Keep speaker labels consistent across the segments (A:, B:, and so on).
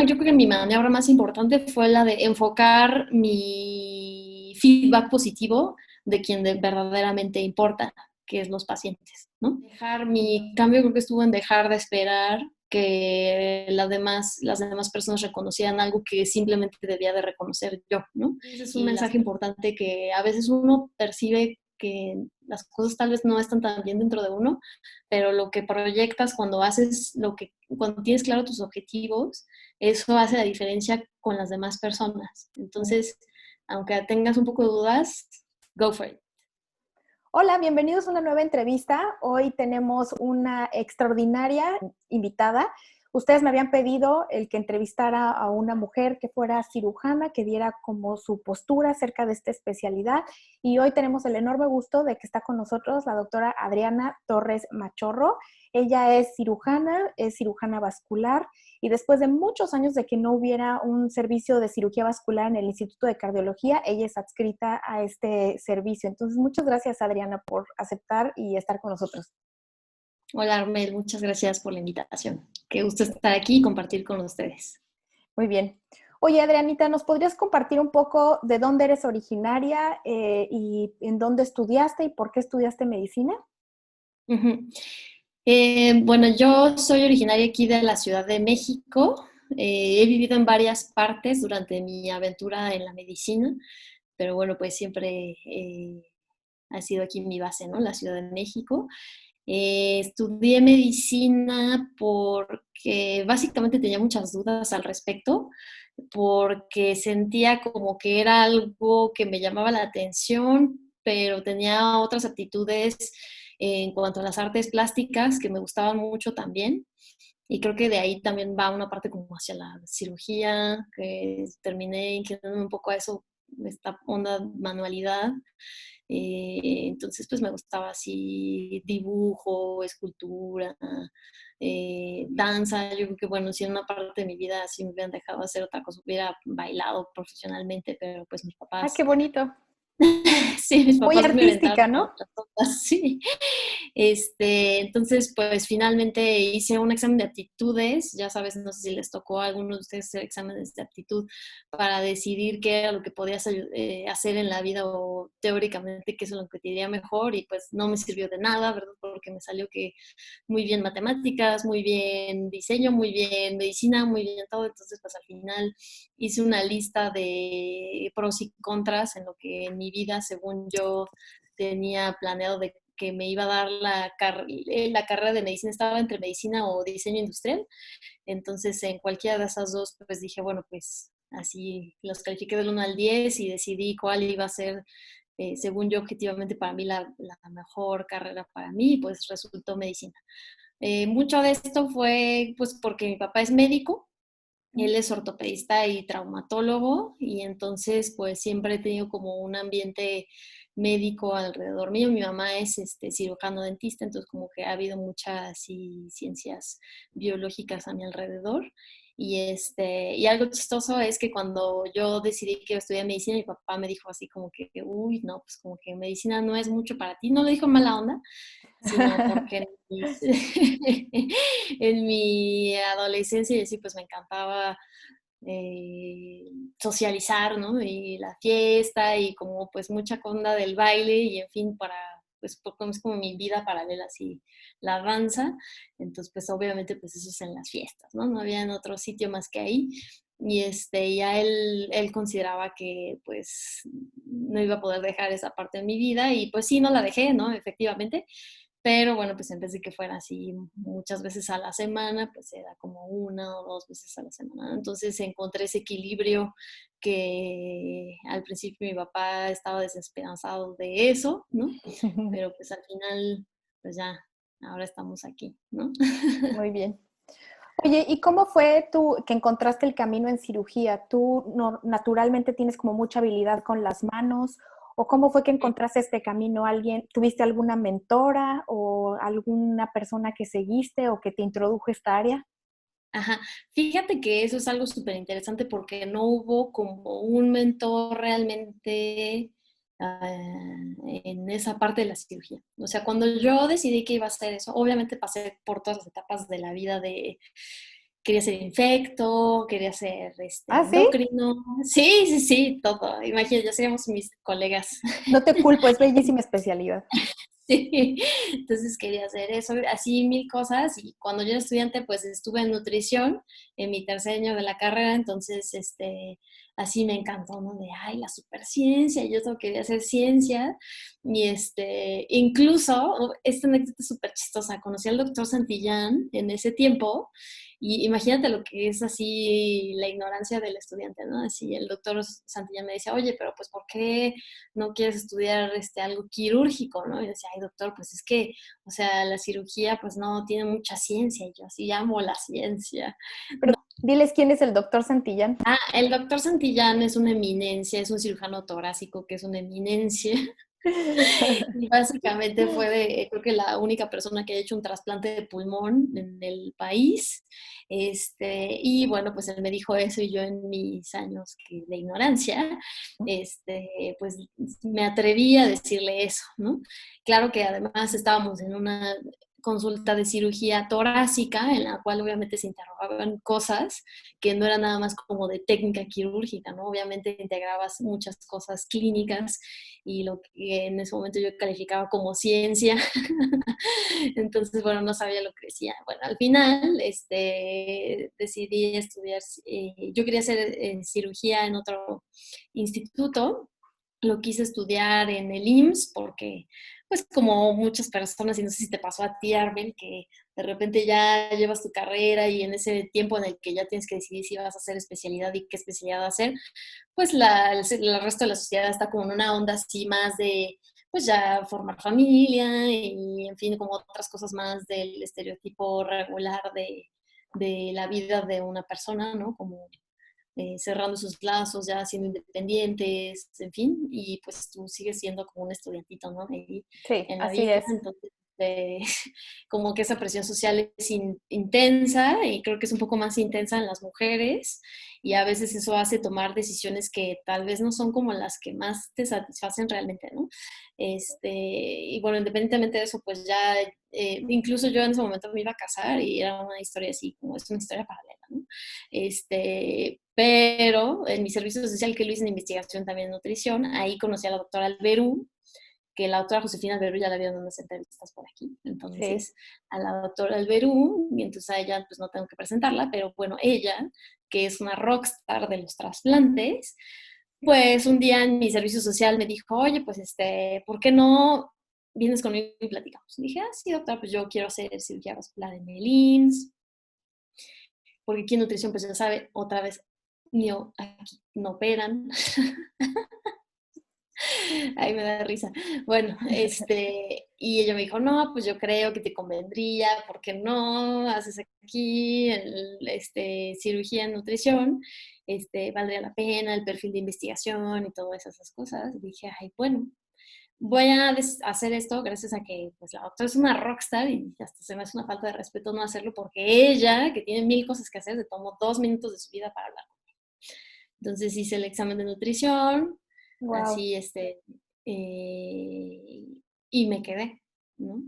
A: yo creo que mi maniobra más importante fue la de enfocar mi feedback positivo de quien verdaderamente importa, que es los pacientes, ¿no? Mi cambio creo que estuvo en dejar de esperar que las demás personas reconocieran algo que simplemente debía de reconocer yo, ¿no? Ese es un mensaje importante que a veces uno percibe que las cosas tal vez no están tan bien dentro de uno, pero lo que proyectas cuando tienes claro tus objetivos, eso hace la diferencia con las demás personas. Entonces, aunque tengas un poco de dudas, go for it.
B: Hola, bienvenidos a una nueva entrevista. Hoy tenemos una extraordinaria invitada. Ustedes me habían pedido el que entrevistara a una mujer que fuera cirujana, que diera como su postura acerca de esta especialidad. Y hoy tenemos el enorme gusto de que está con nosotros la doctora Adriana Torres Machorro. Ella es cirujana vascular, y después de muchos años de que no hubiera un servicio de cirugía vascular en el Instituto de Cardiología, ella es adscrita a este servicio. Entonces, muchas gracias, Adriana, por aceptar y estar con nosotros.
A: Hola, Armel, muchas gracias por la invitación. Qué gusto estar aquí y compartir con ustedes.
B: Muy bien. Oye, Adrianita, ¿nos podrías compartir un poco de dónde eres originaria y en dónde estudiaste y por qué estudiaste medicina?
A: Uh-huh. Bueno, yo soy originaria aquí de la Ciudad de México. He vivido en varias partes durante mi aventura en la medicina, pero bueno, pues siempre ha sido aquí mi base, ¿no? La Ciudad de México. Estudié medicina porque básicamente tenía muchas dudas al respecto, porque sentía como que era algo que me llamaba la atención, pero tenía otras aptitudes en cuanto a las artes plásticas que me gustaban mucho también. Y creo que de ahí también va una parte como hacia la cirugía, que terminé inclinándome un poco a eso, esta onda manualidad. Entonces, pues me gustaba así dibujo, escultura, danza. Yo creo que, bueno, si en una parte de mi vida sí me hubieran dejado hacer otra cosa, hubiera bailado profesionalmente, pero pues mis
B: Ah, qué
A: papás,
B: bonito.
A: sí, mis
B: Muy
A: papás me
B: artística,
A: aventaron a
B: ¿no?
A: otras cosas, sí. Entonces, pues finalmente hice un examen de aptitudes, ya sabes, no sé si les tocó a algunos de ustedes hacer exámenes de aptitud para decidir qué era lo que podías hacer en la vida o teóricamente qué es lo que te iría mejor, y pues no me sirvió de nada, ¿verdad? Porque me salió que muy bien matemáticas, muy bien diseño, muy bien medicina, muy bien todo. Entonces, pues al final hice una lista de pros y contras en lo que en mi vida, según yo, tenía planeado de que me iba a dar la carrera de medicina. Estaba entre medicina o diseño industrial. Entonces, en cualquiera de esas dos, pues dije, bueno, pues así los califiqué del 1 al 10 y decidí cuál iba a ser, según yo, objetivamente para mí la mejor carrera para mí, pues resultó medicina. Mucho de esto fue pues porque mi papá es médico. Él es ortopedista y traumatólogo, y entonces pues siempre he tenido como un ambiente médico alrededor mío. Mi mamá es cirujano dentista, entonces como que ha habido muchas ciencias biológicas a mi alrededor. Y algo chistoso es que cuando yo decidí que iba a estudiar medicina, mi papá me dijo así como que, uy, no, pues como que medicina no es mucho para ti. No lo dijo en mala onda, sino porque en mi adolescencia y así pues me encantaba eh, socializar, ¿no? Y la fiesta y como pues mucha onda del baile y en fin, pues porque es como mi vida paralela así, la danza. Entonces pues obviamente pues eso es en las fiestas, ¿no? No había en otro sitio más que ahí. Y ya él consideraba que pues no iba a poder dejar esa parte de mi vida, y pues sí, no la dejé, ¿no? Efectivamente. Pero bueno, pues en vez de que fuera así muchas veces a la semana, pues era como 1 o 2 veces a la semana. Entonces encontré ese equilibrio que al principio mi papá estaba desesperanzado de eso, ¿no? Pero pues al final, pues ya, ahora estamos aquí, ¿no?
B: Muy bien. Oye, ¿y cómo fue tú que encontraste el camino en cirugía? ¿Tú naturalmente tienes como mucha habilidad con las manos? ¿O cómo fue que encontraste este camino? ¿Tuviste alguna mentora o alguna persona que seguiste o que te introdujo a esta área?
A: Ajá, fíjate que eso es algo súper interesante porque no hubo como un mentor realmente en esa parte de la cirugía. O sea, cuando yo decidí que iba a hacer eso, obviamente pasé por todas las etapas de la vida quería ser infecto, quería ser
B: ¿Ah, sí?
A: endocrino. Sí, sí, sí, todo. Imagínate, ya seríamos mis colegas.
B: No te culpo, es bellísima especialidad.
A: Sí, entonces quería hacer eso, así mil cosas. Y cuando yo era estudiante, pues estuve en nutrición en mi tercer año de la carrera, entonces así me encantó, ¿no? De, ay, la superciencia, yo todo quería hacer ciencia. Y incluso, esta anécdota es súper chistosa, conocí al doctor Santillán en ese tiempo. Y imagínate lo que es así la ignorancia del estudiante, ¿no? Así el doctor Santillán me decía, oye, pero pues ¿por qué no quieres estudiar algo quirúrgico, ¿no? Y decía, ay, doctor, pues es que, o sea, la cirugía pues no tiene mucha ciencia, y yo así amo la ciencia.
B: Pero diles quién es el doctor Santillán.
A: Ah, el doctor Santillán es una eminencia, es un cirujano torácico que es una eminencia. Y básicamente fue creo que la única persona que ha hecho un trasplante de pulmón en el país. Y bueno, pues él me dijo eso y yo en mis años de ignorancia, pues me atreví a decirle eso, ¿no? Claro que además estábamos en una consulta de cirugía torácica en la cual obviamente se interrogaban cosas que no eran nada más como de técnica quirúrgica, ¿no? Obviamente integrabas muchas cosas clínicas y lo que en ese momento yo calificaba como ciencia. Entonces, bueno, no sabía lo que decía. Bueno, al final decidí estudiar, yo quería hacer cirugía en otro instituto, lo quise estudiar en el IMSS porque, pues como muchas personas, y no sé si te pasó a ti, Armel, que de repente ya llevas tu carrera y en ese tiempo en el que ya tienes que decidir si vas a hacer especialidad y qué especialidad hacer, pues el resto de la sociedad está como en una onda así más de, pues ya formar familia y en fin, como otras cosas más del estereotipo regular de la vida de una persona, ¿no? Como cerrando sus lazos, ya siendo independientes, en fin, y pues tú sigues siendo como un estudiantito, ¿no? Ahí
B: Sí,
A: en la
B: así
A: vida,
B: es.
A: entonces como que esa presión social es intensa y creo que es un poco más intensa en las mujeres y a veces eso hace tomar decisiones que tal vez no son como las que más te satisfacen realmente, ¿no? Y bueno, independientemente de eso, pues ya, incluso yo en ese momento me iba a casar y era una historia así, como es una historia paralela, ¿no? Pero en mi servicio social que lo hice en investigación también en nutrición, ahí conocí a la doctora Alberú, que la doctora Josefina Alberú ya la vieron en unas entrevistas por aquí.
B: Sí.
A: Entonces, a la doctora Alberú, y entonces a ella pues no tengo que presentarla, pero bueno, ella, que es una rockstar de los trasplantes, pues un día en mi servicio social me dijo, oye, pues ¿por qué no vienes conmigo y platicamos? Y dije, ah, sí, doctora, pues yo quiero hacer cirugía vascular en el IMSS, porque aquí en nutrición, pues ya sabe, otra vez, mío, aquí no operan. Ay, me da risa. Bueno, y ella me dijo, no, pues yo creo que te convendría, ¿por qué no? Haces aquí cirugía en nutrición, valdría la pena el perfil de investigación y todas esas cosas. Y dije, ay, bueno, voy a hacer esto gracias a que pues, la doctora es una rockstar y hasta se me hace una falta de respeto no hacerlo porque ella, que tiene mil cosas que hacer, se tomó 2 minutos de su vida para hablar. Entonces hice el examen de nutrición,
B: Wow.
A: así, eh, y me quedé, ¿no?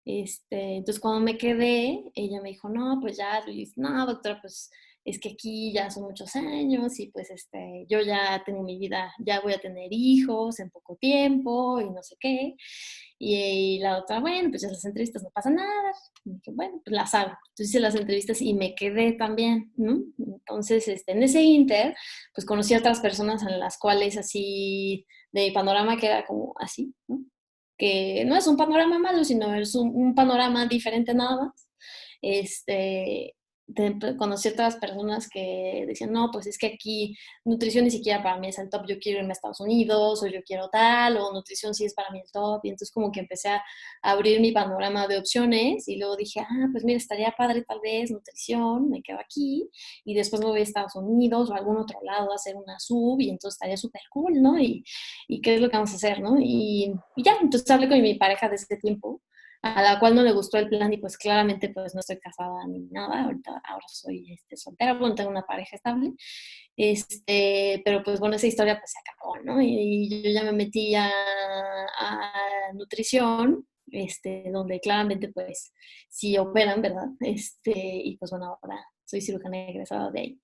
A: Entonces cuando me quedé, ella me dijo, no, pues ya, Luis, no, doctora, pues es que aquí ya son muchos años y pues yo ya tengo mi vida, ya voy a tener hijos en poco tiempo y no sé qué. Y la doctora, bueno, pues ya las entrevistas no pasa nada. Y dije, bueno, pues las hago. Entonces hice las entrevistas y me quedé también, ¿no? Entonces, en ese inter, pues conocí a otras personas en las cuales así, de panorama que era como así, ¿no? Que no es un panorama malo, sino es un panorama diferente nada más. Este, Conocí a otras personas que decían, no, pues es que aquí nutrición ni siquiera para mí es el top, yo quiero irme a Estados Unidos, o yo quiero tal, o nutrición sí es para mí el top, y entonces como que empecé a abrir mi panorama de opciones, y luego dije, ah, pues mira, estaría padre tal vez nutrición, me quedo aquí, y después me voy a Estados Unidos o a algún otro lado a hacer una sub, y entonces estaría súper cool, ¿no? Y qué es lo que vamos a hacer, ¿no? Y ya, entonces hablé con mi pareja de ese tiempo, a la cual no le gustó el plan y pues claramente pues no estoy casada ni nada, ahorita ahora soy soltera, bueno, tengo una pareja estable, pero pues bueno, esa historia pues se acabó, ¿no? Y yo ya me metí a nutrición, donde claramente pues sí operan, ¿verdad? Y pues bueno, ahora soy cirujana egresada de ahí.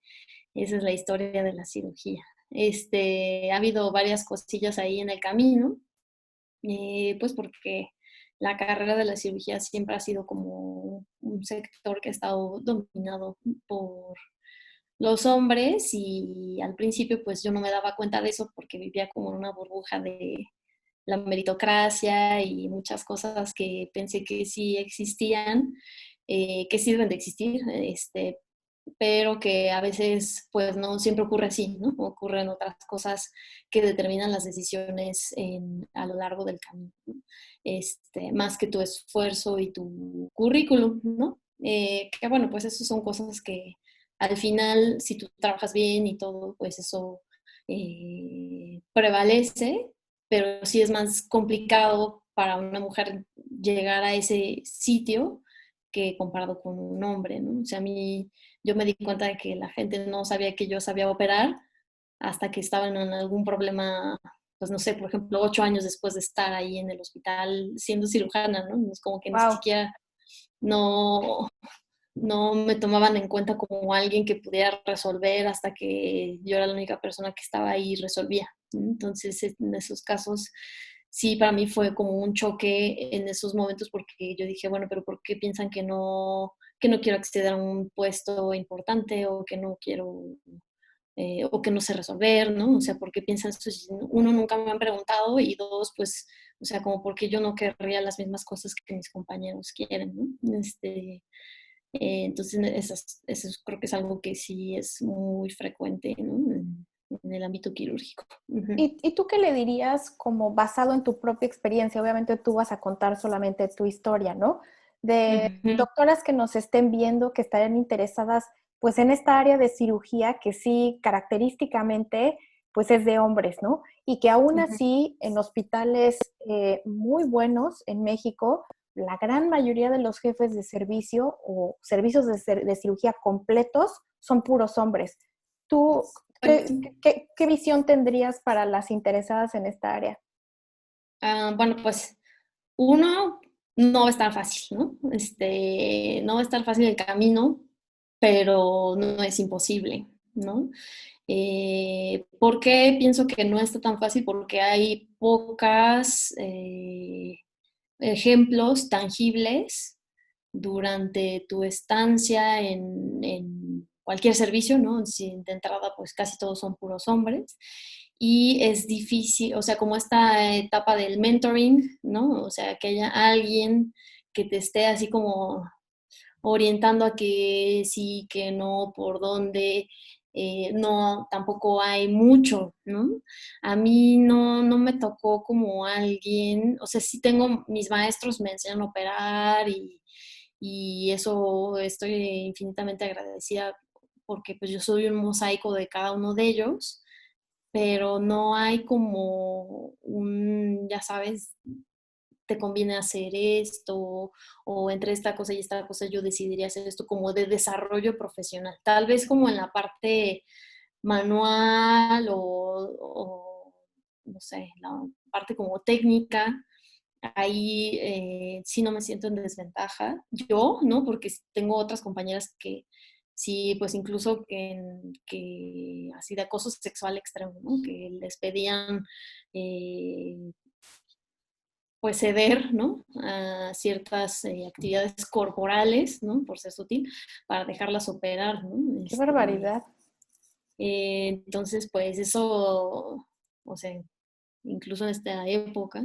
A: Esa es la historia de la cirugía. Ha habido varias cosillas ahí en el camino, pues porque la carrera de la cirugía siempre ha sido como un sector que ha estado dominado por los hombres y al principio pues yo no me daba cuenta de eso porque vivía como en una burbuja de la meritocracia y muchas cosas que pensé que sí existían, que sí deben de existir, pero que a veces pues no siempre ocurre así, ¿no? Ocurren otras cosas que determinan las decisiones a lo largo del camino, ¿no? Más que tu esfuerzo y tu currículum, ¿no? Que bueno, pues eso son cosas que al final, si tú trabajas bien y todo, pues eso prevalece, pero sí es más complicado para una mujer llegar a ese sitio que comparado con un hombre, ¿no? O sea, a mí, yo me di cuenta de que la gente no sabía que yo sabía operar hasta que estaban en algún problema, pues no sé, por ejemplo, 8 años después de estar ahí en el hospital siendo cirujana, ¿no? Es como que ni
B: Wow.
A: siquiera no, no me tomaban en cuenta como alguien que pudiera resolver hasta que yo era la única persona que estaba ahí y resolvía. Entonces, en esos casos, sí, para mí fue como un choque en esos momentos porque yo dije, bueno, pero ¿por qué piensan que no quiero acceder a un puesto importante o que no quiero o que no sé resolver, ¿no? O sea, ¿por qué piensan eso? Uno, nunca me han preguntado y dos, pues, o sea, como porque yo no querría las mismas cosas que mis compañeros quieren, ¿no? Entonces, eso creo que es algo que sí es muy frecuente, ¿no? En el ámbito quirúrgico. Uh-huh.
B: ¿Y tú qué le dirías como basado en tu propia experiencia? Obviamente tú vas a contar solamente tu historia, ¿no? De
A: Uh-huh.
B: doctoras que nos estén viendo, que estarían interesadas pues en esta área de cirugía que sí característicamente pues es de hombres, ¿no? Y que aún
A: Uh-huh.
B: así en hospitales muy buenos en México, la gran mayoría de los jefes de servicio o servicios de cirugía completos son puros hombres. ¿Tú
A: Pues,
B: qué visión tendrías para las interesadas en esta área?
A: bueno, pues uno, no va a estar fácil, ¿no? No va a estar fácil el camino, pero no es imposible, ¿no? ¿Por qué pienso que no está tan fácil? Porque hay pocas ejemplos tangibles durante tu estancia en cualquier servicio, ¿no? Si de entrada, pues casi todos son puros hombres. Y es difícil, o sea, como esta etapa del mentoring, ¿no? O sea, que haya alguien que te esté así como orientando a que sí, que no, por dónde, no, tampoco hay mucho, ¿no? A mí no me tocó como alguien, o sea, sí tengo, mis maestros me enseñan a operar y eso estoy infinitamente agradecida porque pues yo soy un mosaico de cada uno de ellos, pero no hay como un, ya sabes, te conviene hacer esto, o entre esta cosa y esta cosa yo decidiría hacer esto como de desarrollo profesional. Tal vez como en la parte manual o no sé, la parte como técnica, ahí sí no me siento en desventaja. Yo, ¿no? Porque tengo otras compañeras que sí, pues incluso que así de acoso sexual extremo, ¿no? Que les pedían pues ceder, ¿no? A ciertas actividades corporales, ¿no? Por ser sutil, para dejarlas operar, ¿no?
B: Qué barbaridad.
A: Entonces, pues eso, o sea, incluso en esta época,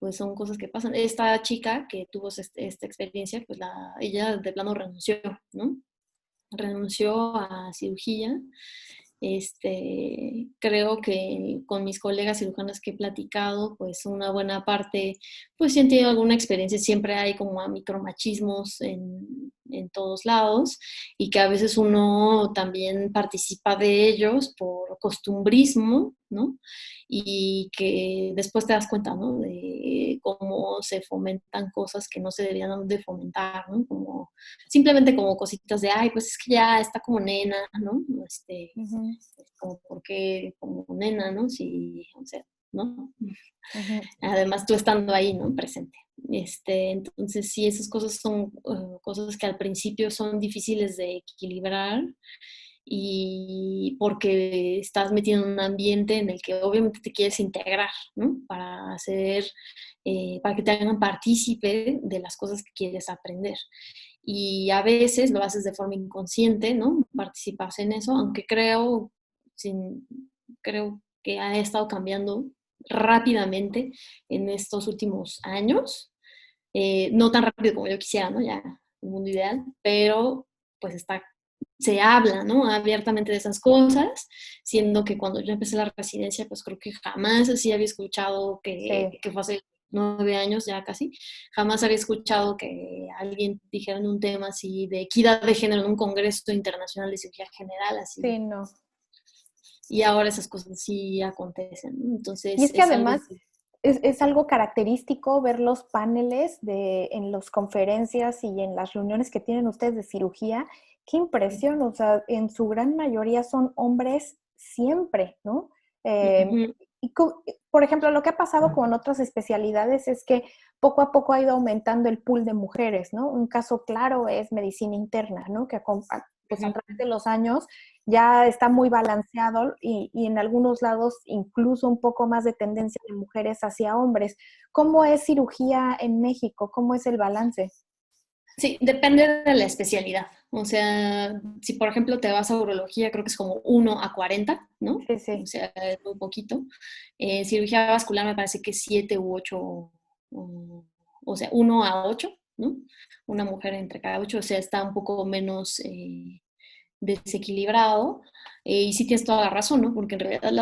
A: pues son cosas que pasan. Esta chica que tuvo esta experiencia, pues ella de plano renunció, ¿no? Renunció a cirugía. Creo que con mis colegas cirujanas que he platicado, pues una buena parte, pues sí han tenido alguna experiencia, siempre hay como micromachismos en todos lados y que a veces uno también participa de ellos por costumbrismo, ¿no? Y que después te das cuenta, ¿no? De cómo se fomentan cosas que no se deberían de fomentar, ¿no? Como simplemente como cositas de, ay, pues es que ya está como nena, ¿no?
B: Ujú.
A: Como porque como nena, ¿no? Si, o sea, ¿no?
B: Ujú.
A: Además tú estando ahí, ¿no? Presente. Entonces sí, esas cosas son cosas que al principio son difíciles de equilibrar y porque estás metido en un ambiente en el que obviamente te quieres integrar, ¿no? Para que te hagan partícipe de las cosas que quieres aprender. Y a veces lo haces de forma inconsciente, ¿no? Participas en eso, aunque creo que ha estado cambiando rápidamente en estos últimos años. No tan rápido como yo quisiera, ¿no? Ya, el mundo ideal, pero pues se habla, ¿no? Abiertamente de esas cosas, siendo que cuando yo empecé la residencia, pues creo que jamás así había escuchado
B: Sí.
A: que fue hace 9 años ya casi, jamás había escuchado que alguien dijera en un tema así de equidad de género en un congreso internacional de cirugía general, así.
B: Sí, no.
A: Y ahora esas cosas sí acontecen, ¿no?
B: Y
A: Entonces
B: es que
A: es algo
B: además
A: que...
B: es algo característico ver los paneles en las conferencias y en las reuniones que tienen ustedes de cirugía. Qué impresión, o sea, en su gran mayoría son hombres siempre, ¿no? Eh,
A: Ujú.
B: y, por ejemplo, lo que ha pasado con otras especialidades es que poco a poco ha ido aumentando el pool de mujeres, ¿no? Un caso claro es medicina interna, ¿no? Que pues a través de los años ya está muy balanceado y en algunos lados incluso un poco más de tendencia de mujeres hacia hombres. ¿Cómo es cirugía en México? ¿Cómo es el balance?
A: Sí, depende de la especialidad. O sea, si por ejemplo te vas a urología, creo que es como 1 a 40, ¿no?
B: Sí,
A: O
B: sí.
A: sea, es muy poquito. Cirugía vascular me parece que es 7 u 8, o sea, 1 a 8, ¿no? Una mujer entre cada 8, o sea, está un poco menos desequilibrado. Y sí tienes toda la razón, ¿no? Porque en realidad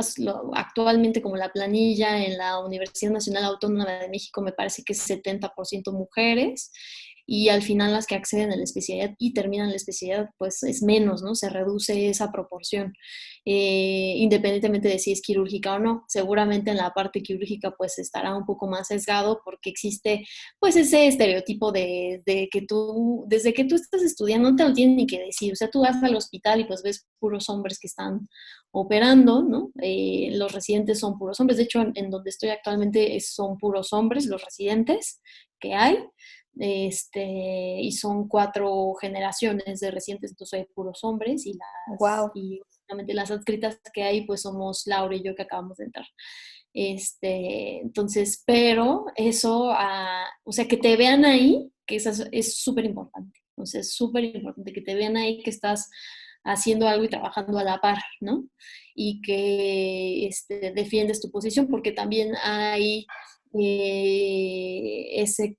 A: actualmente como la planilla en la Universidad Nacional Autónoma de México me parece que es 70% mujeres y al final las que acceden a la especialidad y terminan la especialidad pues es menos, ¿no? Se reduce esa proporción, independientemente de si es quirúrgica o no. Seguramente en la parte quirúrgica pues estará un poco más sesgado porque existe pues ese estereotipo de que desde que tú estás estudiando no te lo tienen ni que decir, o sea, tú vas al hospital y pues ves puros hombres que están operando, ¿no? Los residentes son puros hombres, de hecho en donde estoy actualmente son puros hombres los residentes que hay, y son 4 generaciones de residentes, entonces hay puros hombres
B: Wow.
A: y obviamente las adscritas que hay pues somos Laura y yo que acabamos de entrar. Entonces, pero eso, o sea, que te vean ahí, que eso es súper importante. O sea, es súper importante que te vean ahí que estás haciendo algo y trabajando a la par, ¿no? Y que defiendes tu posición, porque también hay ese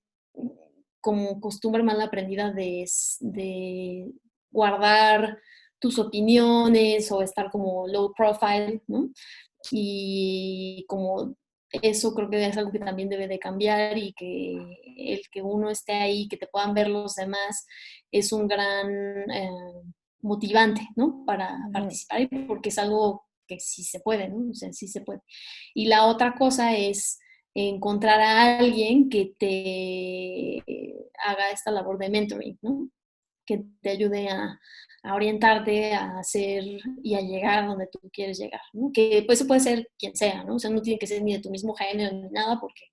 A: como costumbre mal aprendida de guardar tus opiniones o estar como low profile, ¿no? Y como eso creo que es algo que también debe de cambiar y que el que uno esté ahí, que te puedan ver los demás, es un gran motivante, ¿no? Para
B: Ujú.
A: participar, porque es algo que sí se puede, ¿no? O sea, sí se puede. Y la otra cosa es encontrar a alguien que te haga esta labor de mentoring, ¿no? Que te ayude a orientarte, a hacer y a llegar donde tú quieres llegar, ¿no? Que pues eso puede ser quien sea, ¿no? O sea, no tiene que ser ni de tu mismo género ni nada, porque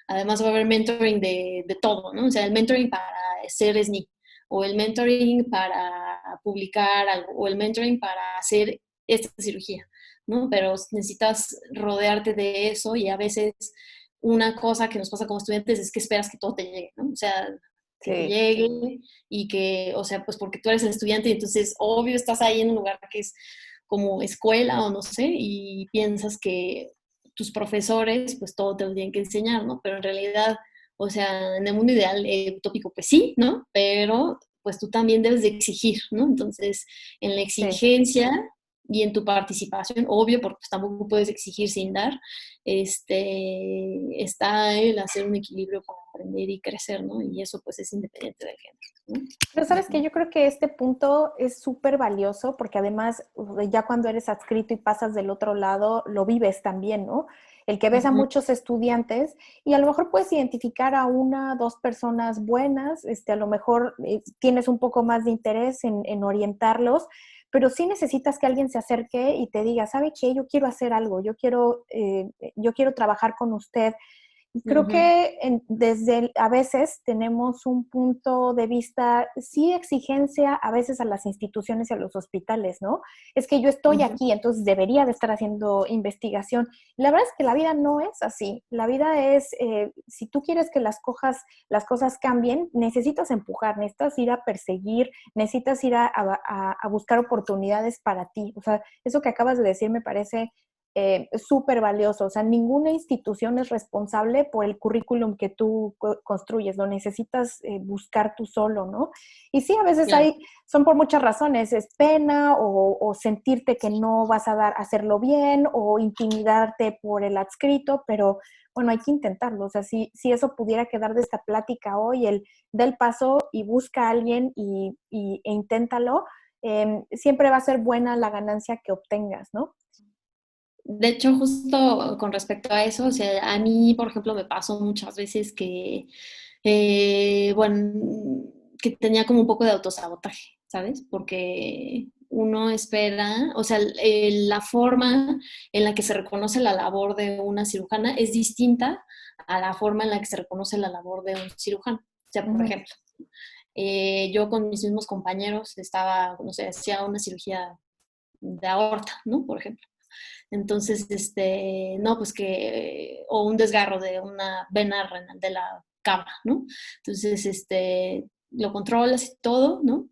A: además va a haber mentoring de todo, ¿no? O sea, el mentoring para ser SNI, o el mentoring para publicar algo, o el mentoring para hacer esta cirugía, ¿no? Pero necesitas rodearte de eso y a veces una cosa que nos pasa como estudiantes es que esperas que todo te llegue, ¿no? O sea, que te
B: Sí.
A: llegue y que, o sea, pues porque tú eres el estudiante y entonces obvio estás ahí en un lugar que es como escuela o no sé y piensas que tus profesores pues todo te lo tienen que enseñar, ¿no? Pero en realidad, o sea, en el mundo ideal utópico pues sí, ¿no? Pero pues tú también debes de exigir, ¿no? Entonces, en la
B: Sí.
A: exigencia y en tu participación, obvio, porque pues, tampoco puedes exigir sin dar, está el hacer un equilibrio para aprender y crecer, ¿no? Y eso pues es independiente del género, ¿no?
B: Pero sabes que yo creo que este punto es súper valioso porque además ya cuando eres adscrito y pasas del otro lado, lo vives también, ¿no? El que ves a
A: Ujú.
B: muchos estudiantes y a lo mejor puedes identificar a 1, 2 personas buenas, a lo mejor tienes un poco más de interés en orientarlos, pero sí necesitas que alguien se acerque y te diga, ¿sabe qué? Yo quiero hacer algo, yo quiero trabajar con usted. Creo
A: Ujú,
B: que a veces tenemos un punto de vista, sí exigencia a veces a las instituciones y a los hospitales, ¿no? Es que yo estoy
A: ujú.
B: aquí, entonces debería de estar haciendo investigación. La verdad es que la vida no es así. La vida es, si tú quieres que las cosas cambien, necesitas empujar, necesitas ir a perseguir, necesitas ir a buscar oportunidades para ti. O sea, eso que acabas de decir me parece súper valioso. O sea, ninguna institución es responsable por el currículum que tú construyes, lo necesitas buscar tú solo, ¿no? Y sí, a veces
A: Claro.
B: son por muchas razones, es pena o sentirte que no vas a hacerlo bien o intimidarte por el adscrito, pero bueno, hay que intentarlo. O sea, si eso pudiera quedar de esta plática hoy, da el paso y busca a alguien e inténtalo, siempre va a ser buena la ganancia que obtengas, ¿no?
A: De hecho, justo con respecto a eso, o sea, a mí, por ejemplo, me pasó muchas veces que, bueno, que tenía como un poco de autosabotaje, ¿sabes? Porque uno espera, o sea, la forma en la que se reconoce la labor de una cirujana es distinta a la forma en la que se reconoce la labor de un cirujano. O sea, por
B: Ujú.
A: ejemplo, yo con mis mismos compañeros estaba, no sé, hacía una cirugía de aorta, ¿no? Por ejemplo. Entonces, no, pues que, o un desgarro de una vena renal de la cava, ¿no? Entonces, lo controlas y todo, ¿no?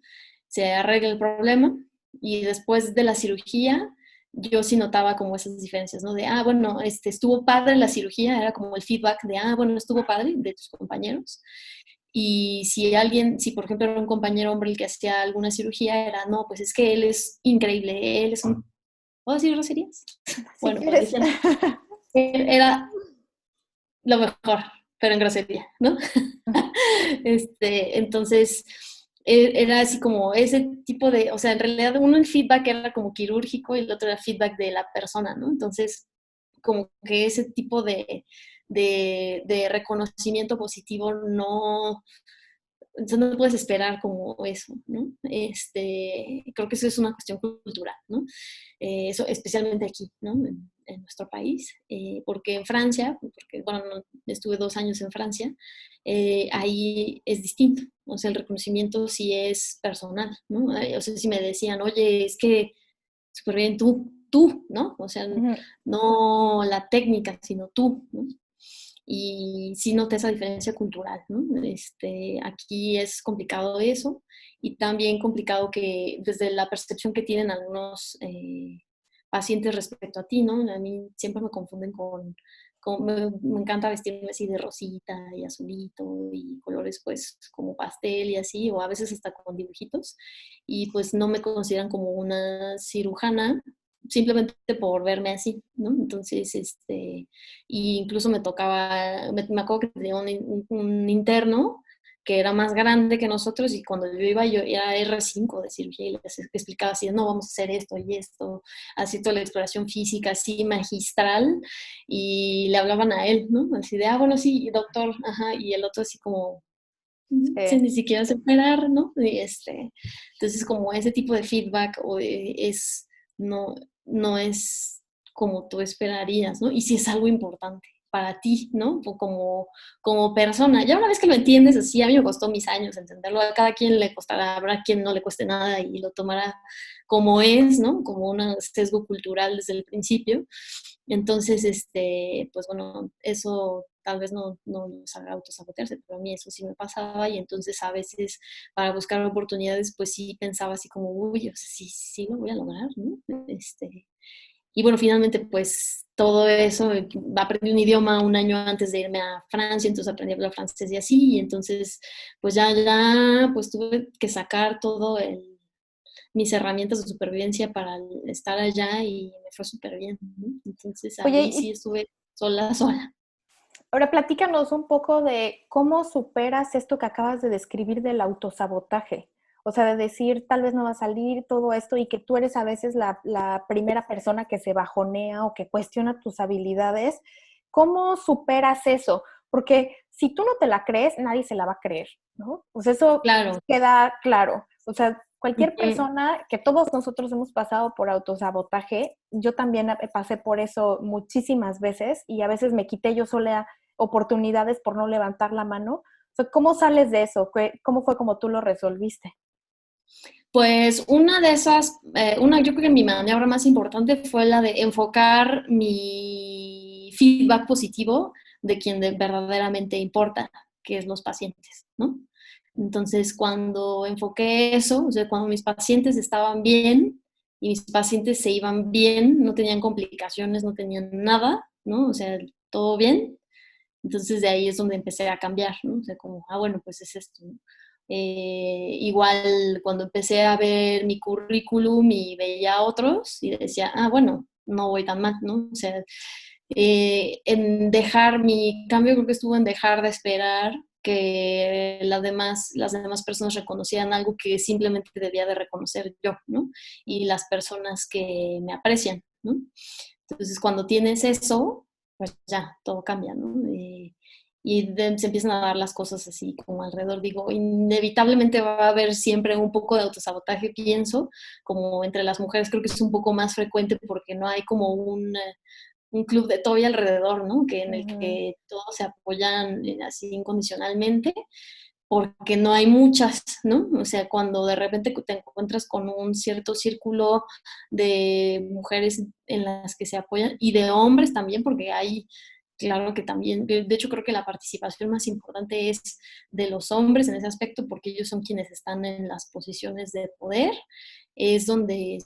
A: Se arregla el problema y después de la cirugía, yo sí notaba como esas diferencias, ¿no? De, bueno, estuvo padre la cirugía, era como el feedback de, bueno, estuvo padre de tus compañeros. Y si por ejemplo era un compañero hombre el que hacía alguna cirugía, era, no, pues es que él es increíble, él es un... ¿Puedo decir groserías?
B: Si
A: Bueno, pues
B: quieres.
A: decían, era lo mejor, pero en grosería, ¿no? Entonces, era así como ese tipo de, o sea, en realidad uno el feedback era como quirúrgico y el otro era feedback de la persona, ¿no? Entonces, como que ese tipo de reconocimiento positivo no, entonces no puedes esperar como eso, ¿no? Creo que eso es una cuestión cultural, ¿no? Eso especialmente aquí, ¿no? En nuestro país, porque en Francia, porque, bueno, estuve 2 años en Francia, ahí es distinto, o sea, el reconocimiento sí es personal, ¿no? O sea, si me decían, oye, es que súper bien tú, ¿no? O sea,
B: Ujú.
A: no la técnica, sino tú, ¿no? Y sí noté esa diferencia cultural, ¿no? Aquí es complicado eso y también complicado que desde la percepción que tienen algunos pacientes respecto a ti, ¿no? A mí siempre me confunden me encanta vestirme así de rosita y azulito y colores pues como pastel y así, o a veces hasta con dibujitos, y pues no me consideran como una cirujana simplemente por verme así, ¿no? Entonces, y incluso me tocaba, me acuerdo que tenía un interno que era más grande que nosotros y cuando yo iba yo era R5 de cirugía y les explicaba así, no, vamos a hacer esto y esto, así toda la exploración física así magistral y le hablaban a él, ¿no? Así de, bueno, sí, doctor, ajá, y el otro así como, sin
B: Sí.
A: ni siquiera separar, ¿no? Entonces, como ese tipo de feedback no, no es como tú esperarías, ¿no? Y si es algo importante para ti, ¿no? O como persona. Ya una vez que lo entiendes así, a mí me costó mis años entenderlo, a cada quien le costará, habrá quien no le cueste nada y lo tomará como es, ¿no? Como un sesgo cultural desde el principio. Entonces, pues bueno, eso tal vez no nos haga autosabotearse, pero a mí eso sí me pasaba y entonces a veces para buscar oportunidades, pues sí pensaba así como, uy, o sea, sí, sí lo voy a lograr, ¿no? Y bueno, finalmente pues todo eso, aprendí un idioma un año antes de irme a Francia, entonces aprendí a hablar francés y así, y entonces pues ya, pues tuve que sacar mis herramientas de supervivencia para estar allá y me fue súper bien, ¿no? Entonces
B: Oye,
A: ahí sí estuve sola, sola.
B: ahora platícanos un poco de cómo superas esto que acabas de describir del autosabotaje. O sea, de decir, tal vez no va a salir todo esto y que tú eres a veces la primera persona que se bajonea o que cuestiona tus habilidades. ¿Cómo superas eso? Porque si tú no te la crees, nadie se la va a creer, ¿no? Pues eso
A: Claro,
B: queda claro. O sea, Cualquier persona, que todos nosotros hemos pasado por autosabotaje, yo también pasé por eso muchísimas veces y a veces me quité yo sola oportunidades por no levantar la mano. O sea, ¿cómo sales de eso? ¿Cómo fue como tú lo resolviste?
A: Pues una de esas, yo creo que mi maniobra más importante fue la de enfocar mi feedback positivo de quien verdaderamente importa, que es los pacientes, ¿no? Entonces, cuando enfoqué eso, o sea, cuando mis pacientes estaban bien y mis pacientes se iban bien, no tenían complicaciones, no tenían nada, ¿no? O sea, todo bien. Entonces, de ahí es donde empecé a cambiar, ¿no? O sea, como, bueno, pues es esto, ¿no? Igual cuando empecé a ver mi currículum y veía a otros y decía, bueno, no voy tan mal, ¿no? O sea, en dejar mi cambio creo que estuvo en dejar de esperar que las demás personas reconocieran algo que simplemente debía de reconocer yo, ¿no? Y las personas que me aprecian, ¿no? Entonces, cuando tienes eso, pues ya, todo cambia, ¿no? Se empiezan a dar las cosas así como alrededor. Digo, inevitablemente va a haber siempre un poco de autosabotaje, pienso, como entre las mujeres creo que es un poco más frecuente porque no hay como un club de toy alrededor, ¿no? Que en el
B: Ujú.
A: que todos se apoyan así incondicionalmente, porque no hay muchas, ¿no? O sea, cuando de repente te encuentras con un cierto círculo de mujeres en las que se apoyan y de hombres también, porque hay, claro que también, de hecho creo que la participación más importante es de los hombres en ese aspecto, porque ellos son quienes están en las posiciones de poder, es donde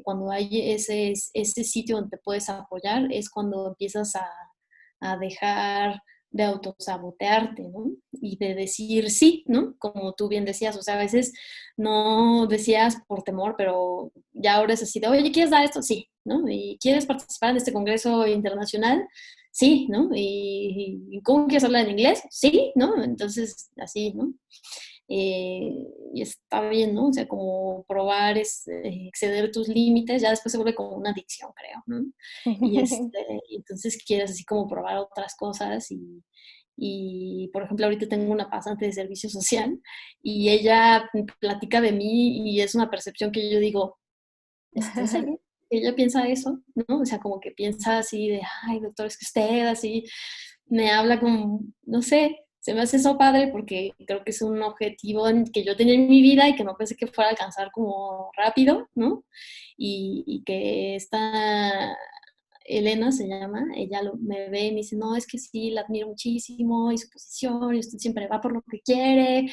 A: cuando hay ese sitio donde te puedes apoyar, es cuando empiezas a dejar de autosabotearte, ¿no? Y de decir sí, ¿no? Como tú bien decías, o sea, a veces no decías por temor, pero ya ahora es así de, oye, ¿quieres dar esto? Sí, ¿no? ¿Y quieres participar en este congreso internacional? Sí, ¿no? ¿Y cómo quieres hablar en inglés? Sí, ¿no? Entonces, así, ¿no? Y está bien, ¿no? O sea, como probar es exceder tus límites, ya después se vuelve como una adicción, creo, ¿no? Y entonces quieres así como probar otras cosas y, por ejemplo, ahorita tengo una pasante de servicio social y ella platica de mí y es una percepción que yo digo, ¿es en serio? Ella piensa eso, ¿no? O sea, como que piensa así de, ay, doctor, es que usted así me habla como, no sé, se me hace eso padre porque creo que es un objetivo que yo tenía en mi vida y que no pensé que fuera a alcanzar como rápido, ¿no? Y que esta Elena se llama, ella me ve y me dice, no, es que sí, la admiro muchísimo y su posición, y usted siempre va por lo que quiere,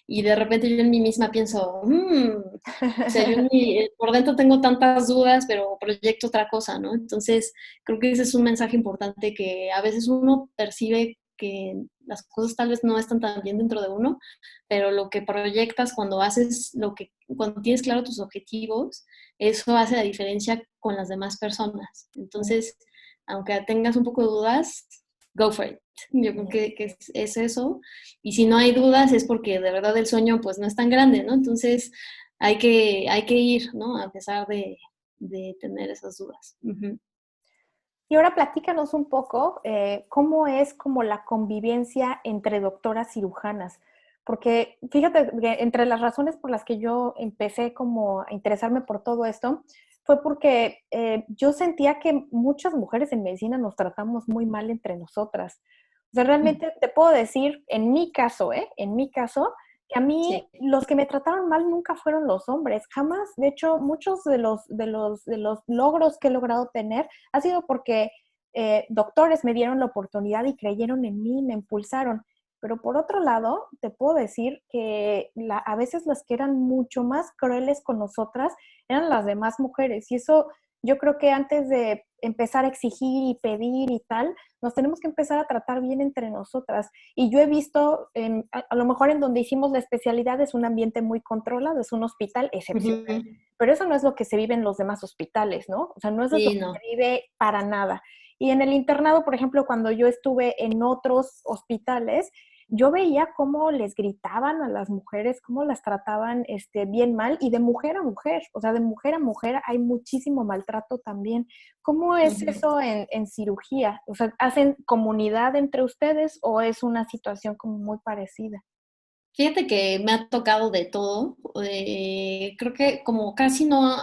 A: y de repente yo en mí misma pienso, o sea, por dentro tengo tantas dudas, pero proyecto otra cosa, ¿no? Entonces, creo que ese es un mensaje importante que a veces uno percibe que las cosas tal vez no están tan bien dentro de uno, pero lo que proyectas cuando haces cuando tienes claro tus objetivos, eso hace la diferencia con las demás personas. Entonces, aunque tengas un poco de dudas, go for it. Yo creo que es eso. Y si no hay dudas es porque de verdad el sueño pues no es tan grande, ¿no? Entonces hay que ir, ¿no? A pesar de tener esas dudas. Uh-huh.
B: Y ahora platícanos un poco cómo es como la convivencia entre doctoras cirujanas, porque fíjate que entre las razones por las que yo empecé como a interesarme por todo esto fue porque yo sentía que muchas mujeres en medicina nos tratamos muy mal entre nosotras. O sea, realmente te puedo decir, en mi caso, en mi caso, que a mí
A: Sí.
B: los que me trataron mal nunca fueron los hombres, jamás. De hecho, muchos de los logros que he logrado tener ha sido porque doctores me dieron la oportunidad y creyeron en mí, me impulsaron. Pero por otro lado, te puedo decir que a veces las que eran mucho más crueles con nosotras eran las demás mujeres. Y eso yo creo que antes de empezar a exigir y pedir y tal, nos tenemos que empezar a tratar bien entre nosotras. Y yo he visto, a lo mejor en donde hicimos la especialidad es un ambiente muy controlado, es un hospital excepcional.
A: Uh-huh.
B: Pero eso no es lo que se vive en los demás hospitales, ¿no? O sea, no es lo
A: Sí,
B: que
A: no.
B: se vive para nada. Y en el internado, por ejemplo, cuando yo estuve en otros hospitales, yo veía cómo les gritaban a las mujeres, cómo las trataban bien mal y de mujer a mujer, o sea, de mujer a mujer hay muchísimo maltrato también. ¿Cómo es
A: Uh-huh.
B: eso en cirugía? O sea, ¿hacen comunidad entre ustedes o es una situación como muy parecida?
A: Fíjate que me ha tocado de todo. Creo que como casi no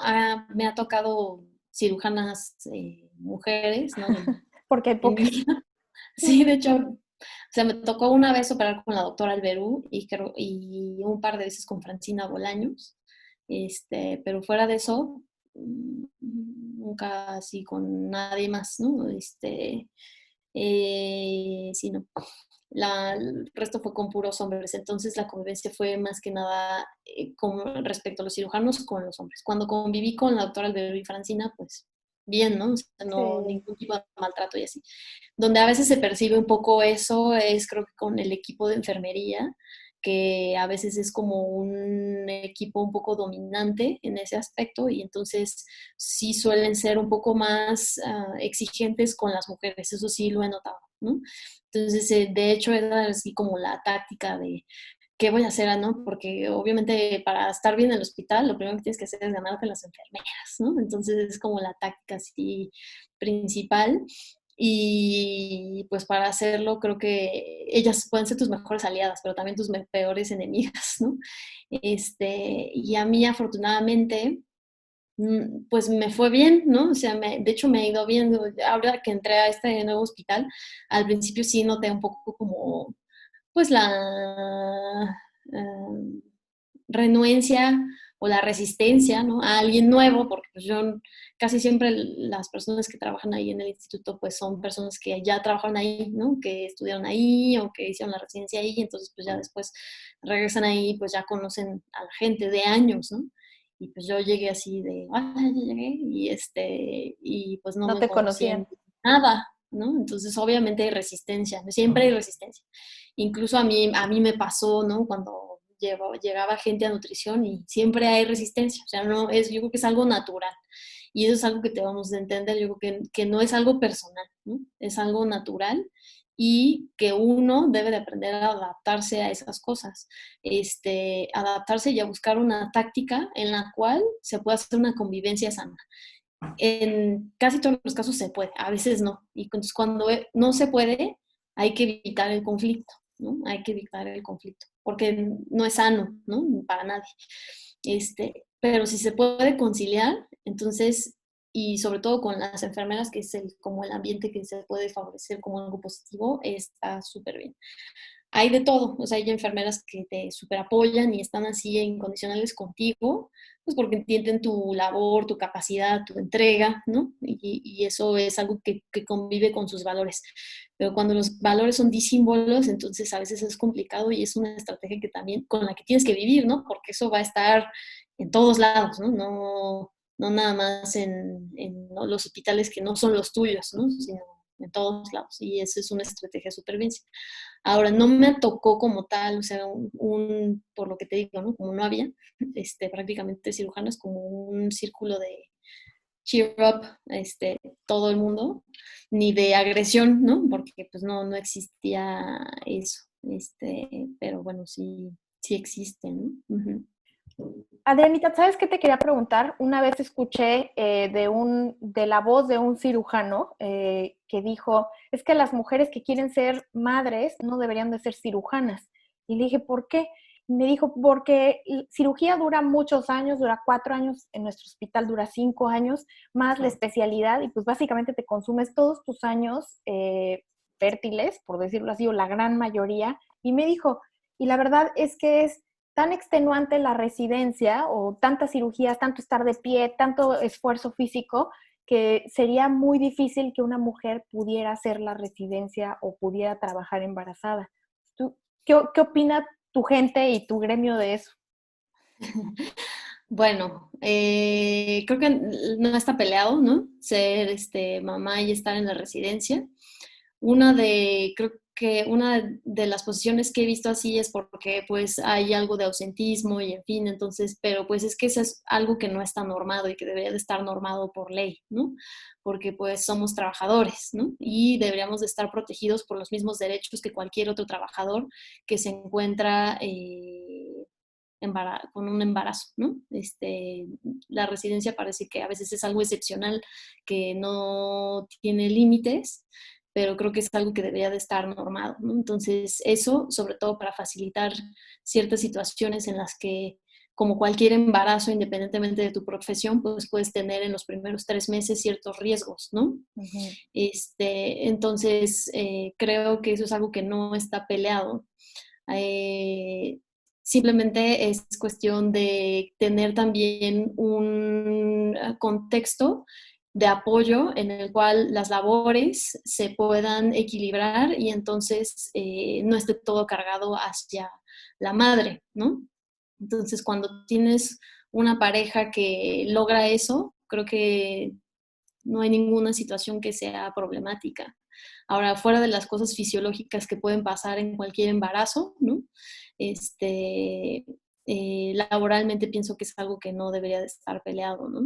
A: me ha tocado cirujanas mujeres, ¿no?
B: Porque hay
A: En mi
B: pocas.
A: vida. Sí, de hecho, o sea, me tocó una vez operar con la doctora Alberú y un par de veces con Francina Bolaños. Pero fuera de eso, nunca así con nadie más, ¿no? Sí, no. El resto fue con puros hombres, entonces la convivencia fue más que nada respecto a los cirujanos con los hombres. Cuando conviví con la doctora Alberto y Francina, pues bien, ¿no? O sea, no
B: Sí,
A: ningún tipo de maltrato y así. Donde a veces se percibe un poco eso es creo que con el equipo de enfermería, que a veces es como un equipo un poco dominante en ese aspecto y entonces sí suelen ser un poco más exigentes con las mujeres, eso sí lo he notado, ¿no? Entonces, de hecho, era así como la táctica de qué voy a hacer, ¿no? Porque obviamente para estar bien en el hospital, lo primero que tienes que hacer es ganarte las enfermeras, ¿no? Entonces, es como la táctica así principal. Y pues para hacerlo creo que ellas pueden ser tus mejores aliadas, pero también tus peores enemigas, ¿no? Y a mí afortunadamente, pues me fue bien, ¿no? O sea, de hecho me ha ido bien. Ahora que entré a este nuevo hospital, al principio sí noté un poco como, pues la renuencia o la resistencia, ¿no? A alguien nuevo, porque pues yo casi siempre las personas que trabajan ahí en el instituto pues son personas que ya trabajaron ahí, ¿no? Que estudiaron ahí o que hicieron la residencia ahí, entonces pues ya después regresan ahí, pues ya conocen a la gente de años, ¿no? Y pues yo llegué así de, ah, ya llegué, y pues no
B: no
A: me
B: te
A: conocían
B: conocían.
A: nada, ¿no? Entonces obviamente hay resistencia, siempre hay resistencia. Incluso a mí me pasó, ¿no? Cuando llegaba gente a nutrición y siempre hay resistencia, o sea, no es, yo creo que es algo natural. Y eso es algo que debemos de entender, yo creo que no es algo personal, ¿no? Es algo natural y que uno debe de aprender a adaptarse a esas cosas, adaptarse y a buscar una táctica en la cual se pueda hacer una convivencia sana. En casi todos los casos se puede, a veces no. Y entonces cuando no se puede, hay que evitar el conflicto, ¿no? Hay que evitar el conflicto, porque no es sano, ¿no? Para nadie. Pero si se puede conciliar, entonces, y sobre todo con las enfermeras, que es como el ambiente que se puede favorecer como algo positivo, está súper bien. Hay de todo, o sea, hay enfermeras que te super apoyan y están así incondicionales contigo, pues porque entienden tu labor, tu capacidad, tu entrega, ¿no? Y eso es algo que convive con sus valores. Pero cuando los valores son disímbolos, entonces a veces es complicado y es una estrategia que también, con la que tienes que vivir, ¿no? Porque eso va a estar en todos lados, ¿no? No nada más en los hospitales que no son los tuyos, ¿no? Sino en todos lados. Y eso es una estrategia de supervivencia. Ahora, no me tocó como tal, o sea, por lo que te digo, ¿no? Como no había prácticamente cirujanos, como un círculo de cheer up, todo el mundo, ni de agresión, ¿no? Porque pues no existía eso, pero bueno, sí, sí existe, ¿no? Uh-huh.
B: Adrianita, ¿sabes qué te quería preguntar? Una vez escuché de la voz de un cirujano que dijo, es que las mujeres que quieren ser madres no deberían de ser cirujanas. Y le dije, ¿por qué? Y me dijo, porque cirugía dura muchos años, dura 4 años, en nuestro hospital dura 5 años, más la especialidad, y pues básicamente te consumes todos tus años fértiles, por decirlo así, o la gran mayoría. Y me dijo, y la verdad es que es tan extenuante la residencia o tantas cirugías, tanto estar de pie, tanto esfuerzo físico, que sería muy difícil que una mujer pudiera hacer la residencia o pudiera trabajar embarazada. ¿Tú, qué opina tu gente y tu gremio de eso?
A: Bueno, creo que no está peleado, ¿no? Ser mamá y estar en la residencia. Creo que una de las posiciones que he visto así es porque pues hay algo de ausentismo y en fin, entonces, pero pues es que eso es algo que no está normado y que debería de estar normado por ley, ¿no? Porque pues somos trabajadores, ¿no? Y deberíamos de estar protegidos por los mismos derechos que cualquier otro trabajador que se encuentra con un embarazo, ¿no? La residencia parece que a veces es algo excepcional que no tiene límites, pero creo que es algo que debería de estar normado, ¿no? Entonces, eso, sobre todo para facilitar ciertas situaciones en las que, como cualquier embarazo, independientemente de tu profesión, pues puedes tener en los primeros 3 meses ciertos riesgos, ¿no?
B: Ujú.
A: Entonces, creo que eso es algo que no está peleado. Eh, Simplemente es cuestión de tener también un contexto de apoyo en el cual las labores se puedan equilibrar y entonces no esté todo cargado hacia la madre, ¿no? Entonces, cuando tienes una pareja que logra eso, creo que no hay ninguna situación que sea problemática. Ahora, fuera de las cosas fisiológicas que pueden pasar en cualquier embarazo, ¿no? Este, Laboralmente pienso que es algo que no debería de estar peleado, ¿no?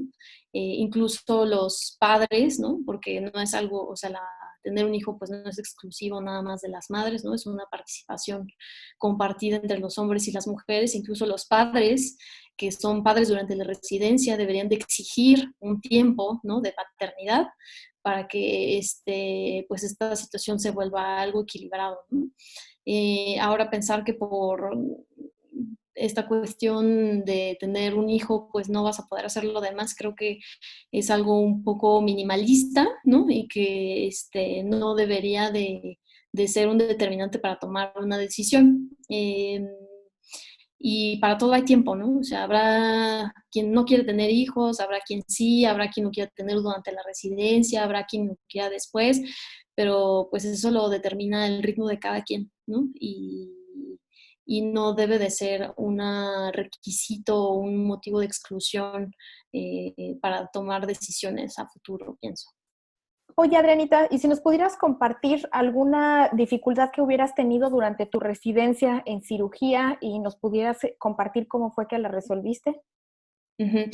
A: Incluso los padres, ¿no? Porque no es algo, o sea, tener un hijo pues no es exclusivo nada más de las madres, ¿no? Es una participación compartida entre los hombres y las mujeres, incluso los padres que son padres durante la residencia deberían de exigir un tiempo, ¿no? De paternidad para que pues esta situación se vuelva algo equilibrado, ¿no? Ahora pensar que por esta cuestión de tener un hijo, pues no vas a poder hacer lo demás, creo que es algo un poco minimalista, ¿no? Y que no debería de ser un determinante para tomar una decisión. Y para todo hay tiempo, ¿no? O sea, habrá quien no quiere tener hijos, habrá quien sí, habrá quien no quiera tener durante la residencia, habrá quien no quiera después, pero pues eso lo determina el ritmo de cada quien, ¿no? Y no debe de ser un requisito o un motivo de exclusión para tomar decisiones a futuro, pienso.
B: Oye, Adrianita, ¿y si nos pudieras compartir alguna dificultad que hubieras tenido durante tu residencia en cirugía y nos pudieras compartir cómo fue que la resolviste?
A: Ujú.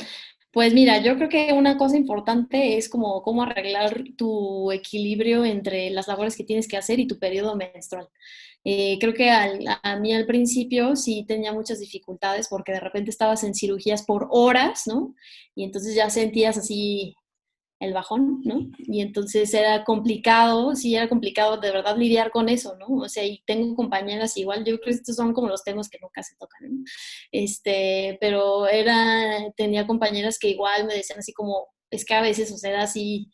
A: Pues mira, yo creo que una cosa importante es como cómo arreglar tu equilibrio entre las labores que tienes que hacer y tu periodo menstrual. Creo que a mí al principio sí tenía muchas dificultades porque de repente estabas en cirugías por horas, ¿no? Y entonces ya sentías así el bajón, ¿no? Y entonces era complicado, sí, era complicado de verdad lidiar con eso, ¿no? O sea, y tengo compañeras igual, yo creo que estos son como los temas que nunca se tocan, ¿no? Pero tenía compañeras que igual me decían así como, es que a veces, o sea, era así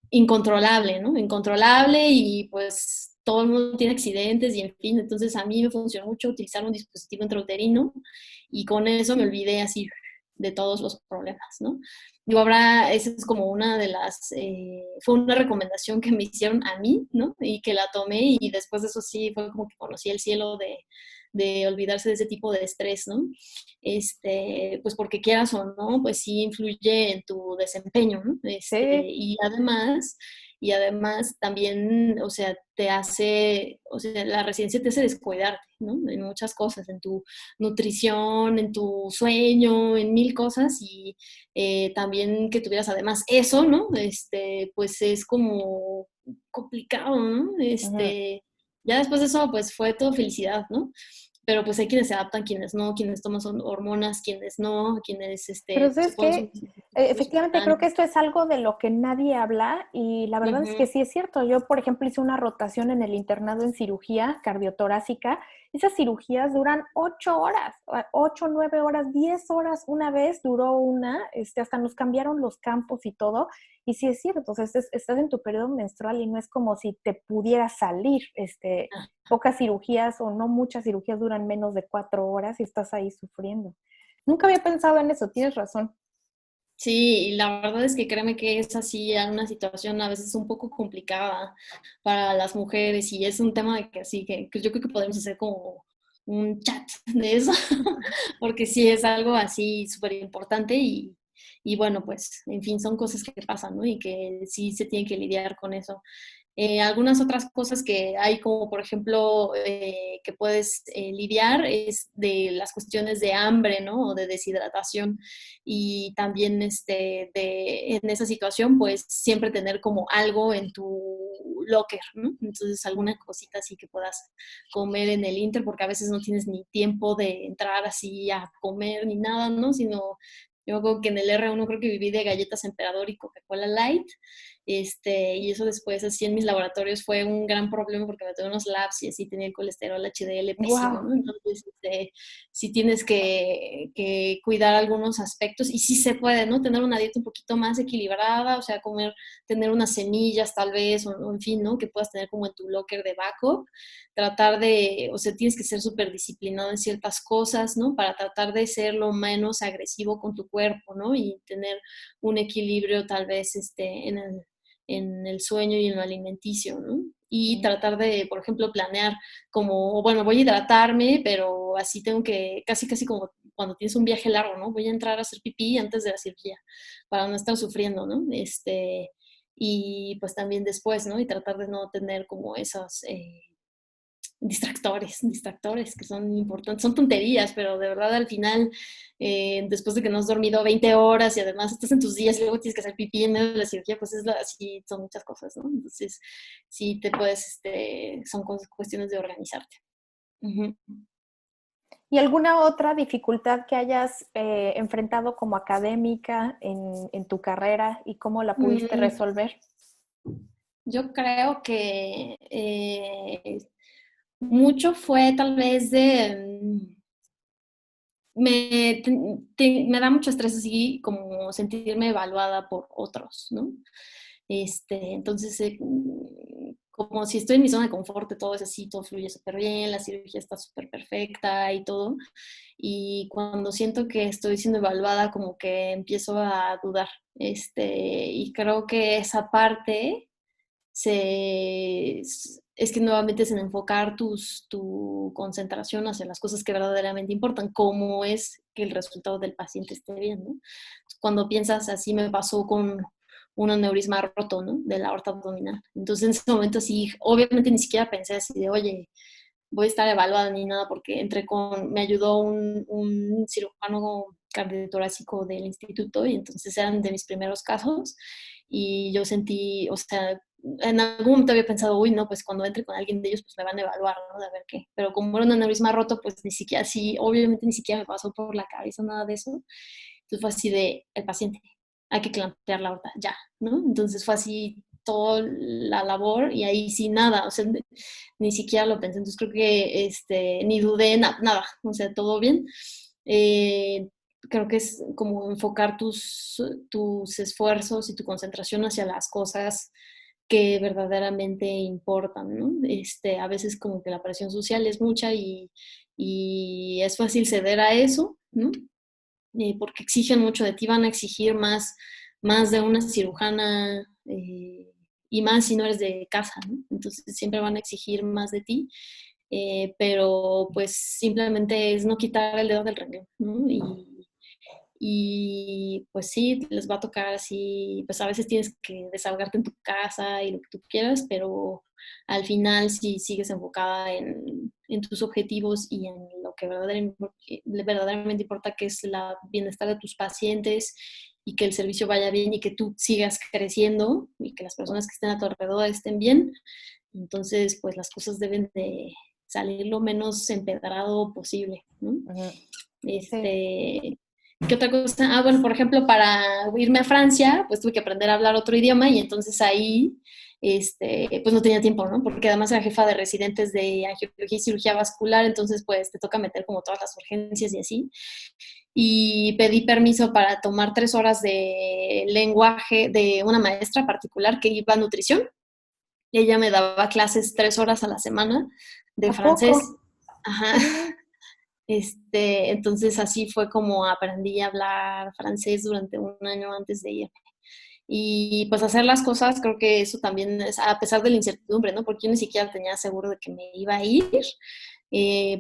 A: incontrolable, ¿no? Incontrolable y pues todo el mundo tiene accidentes y en fin, entonces a mí me funcionó mucho utilizar un dispositivo intrauterino y con eso me olvidé así de todos los problemas, ¿no? Digo, esa es como una de fue una recomendación que me hicieron a mí, ¿no? Y que la tomé y después de eso sí fue como que conocí el cielo de olvidarse de ese tipo de estrés, ¿no? Pues porque quieras o no, pues sí influye en tu desempeño, ¿no?
B: Sí.
A: Y además también, o sea, te hace, o sea, la residencia te hace descuidarte, ¿no? En muchas cosas, en tu nutrición, en tu sueño, en mil cosas y también que tuvieras además eso, ¿no? Pues es como complicado, ¿no?
B: Ujú.
A: Ya después de eso, pues fue todo felicidad, ¿no? Pero pues hay quienes se adaptan, quienes no, quienes toman hormonas, quienes no, quienes
B: Pero
A: se
B: ¿sabes
A: ponen
B: qué?
A: sus dispositivos
B: Efectivamente, creo que
A: cutáneos.
B: esto es algo de lo que nadie habla y la verdad es que
A: Ujú.
B: sí es cierto. Yo, por ejemplo, hice una rotación en el internado en cirugía cardiotorácica. Esas cirugías duran 8 horas, 8, 9 horas, 10 horas una vez duró una, hasta nos cambiaron los campos y todo. Y sí es cierto, o sea, estás en tu periodo menstrual y no es como si te pudieras salir. Pocas cirugías o no muchas cirugías duran menos de 4 horas y estás ahí sufriendo. Nunca había pensado en eso, tienes razón.
A: Sí, y la verdad es que créeme que es así una situación a veces un poco complicada para las mujeres y es un tema de que así que yo creo que podemos hacer como un chat de eso, porque sí es algo así súper importante y bueno, pues en fin, son cosas que pasan, ¿no? Y que sí se tiene que lidiar con eso. Algunas otras cosas que hay, como por ejemplo, que puedes lidiar, es de las cuestiones de hambre, ¿no? O de deshidratación. Y también en esa situación, pues siempre tener como algo en tu locker, ¿no? Entonces, alguna cosita así que puedas comer en el Inter, porque a veces no tienes ni tiempo de entrar así a comer ni nada, ¿no? Sino Yo creo que en el R1 creo que viví de galletas Emperador y Coca-Cola Light, y eso después así en mis laboratorios fue un gran problema porque me tuve unos labs y así tenía el colesterol HDL pésimo,
B: Wow.
A: ¿no? Entonces, sí tienes que cuidar algunos aspectos y sí se puede, ¿no? Tener una dieta un poquito más equilibrada, o sea, tener unas semillas tal vez, o en fin, ¿no? Que puedas tener como en tu locker de backup, tratar o sea, tienes que ser súper disciplinado en ciertas cosas, ¿no? Para tratar de ser lo menos agresivo con tu cuerpo, ¿no? Y tener un equilibrio tal vez en el sueño y en lo alimenticio, ¿no? Y tratar de, por ejemplo, planear como, bueno, voy a hidratarme, pero así tengo que, casi como cuando tienes un viaje largo, ¿no? Voy a entrar a hacer pipí antes de la cirugía para no estar sufriendo, ¿no? Y pues también después, ¿no? Y tratar de no tener como esos distractores que son importantes, son tonterías, pero de verdad al final, después de que no has dormido 20 horas y además estás en tus días y luego tienes que hacer pipí en medio de la cirugía, pues así son muchas cosas, ¿no? Entonces, sí te puedes, son cuestiones de organizarte. Uh-huh.
B: ¿Y alguna otra dificultad que hayas enfrentado como académica en tu carrera y cómo la pudiste resolver?
A: Yo creo que mucho fue tal vez me da mucho estrés así como sentirme evaluada por otros, ¿no? Entonces, como si estoy en mi zona de confort, todo es así, todo fluye súper bien, la cirugía está súper perfecta y todo. Y cuando siento que estoy siendo evaluada, como que empiezo a dudar. Y creo que esa parte es que nuevamente es en enfocar tu concentración hacia las cosas que verdaderamente importan, como es que el resultado del paciente esté bien, ¿no? Cuando piensas así me pasó con un aneurisma roto, ¿no? De la aorta abdominal. Entonces en ese momento sí, obviamente ni siquiera pensé así de, oye, voy a estar evaluada ni nada, porque me ayudó un cirujano cardiotorácico del instituto y entonces eran de mis primeros casos y yo sentí, o sea, en algún momento había pensado, uy, no, pues cuando entre con alguien de ellos, pues me van a evaluar, ¿no? De ver qué. Pero como era un aneurisma roto, pues ni siquiera así, obviamente ni siquiera me pasó por la cabeza nada de eso. Entonces fue así de, el paciente, hay que clampear la aorta, ya, ¿no? Entonces fue así toda la labor y ahí sí nada, o sea, ni siquiera lo pensé. Entonces creo que ni dudé, nada, o sea, todo bien. Eh, Creo que es como enfocar tus esfuerzos y tu concentración hacia las cosas que verdaderamente importan, ¿no? A veces como que la presión social es mucha y es fácil ceder a eso, ¿no? Porque exigen mucho de ti, van a exigir más de una cirujana y más si no eres de casa, ¿no? Entonces siempre van a exigir más de ti, pero pues simplemente es no quitar el dedo del renglón, ¿no? Y pues sí, les va a tocar así, pues a veces tienes que desahogarte en tu casa y lo que tú quieras, pero al final si sigues enfocada en tus objetivos y en lo que verdaderamente importa, que es el bienestar de tus pacientes y que el servicio vaya bien y que tú sigas creciendo y que las personas que estén a tu alrededor estén bien, entonces pues las cosas deben de salir lo menos empedrado posible, ¿no?
B: Uh-huh. Sí.
A: ¿Qué otra cosa? Ah, bueno, por ejemplo, para irme a Francia, pues tuve que aprender a hablar otro idioma y entonces ahí, pues no tenía tiempo, ¿no? Porque además era jefa de residentes de angiología y cirugía vascular, entonces pues te toca meter como todas las urgencias y así. Y pedí permiso para tomar 3 horas de lenguaje de una maestra particular que iba a nutrición. Ella me daba clases 3 horas a la semana de
B: ¿A
A: francés.
B: poco?
A: Ajá. Entonces así fue como aprendí a hablar francés durante un año antes de irme. Y pues hacer las cosas, creo que eso también es a pesar de la incertidumbre, ¿no? Porque yo ni siquiera tenía seguro de que me iba a ir,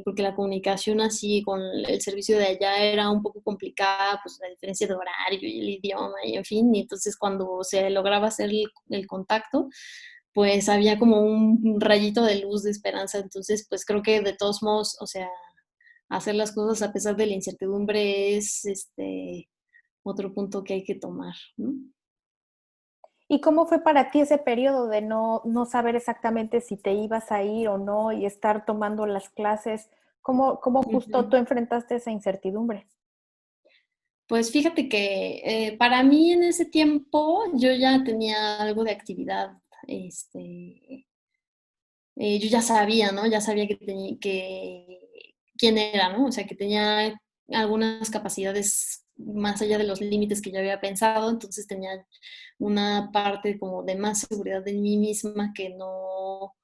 A: porque la comunicación así con el servicio de allá era un poco complicada, pues la diferencia de horario y el idioma y en fin, y entonces cuando se lograba hacer el contacto, pues había como un rayito de luz de esperanza, entonces pues creo que de todos modos, o sea, hacer las cosas a pesar de la incertidumbre es otro punto que hay que tomar, ¿no?
B: ¿Y cómo fue para ti ese periodo de no saber exactamente si te ibas a ir o no y estar tomando las clases? ¿Cómo justo
A: Uh-huh.
B: tú enfrentaste esa incertidumbre?
A: Pues fíjate que para mí en ese tiempo yo ya tenía algo de actividad, yo ya sabía, ¿no? Ya sabía quién era, ¿no? O sea, que tenía algunas capacidades más allá de los límites que yo había pensado, entonces tenía una parte como de más seguridad de mí misma que no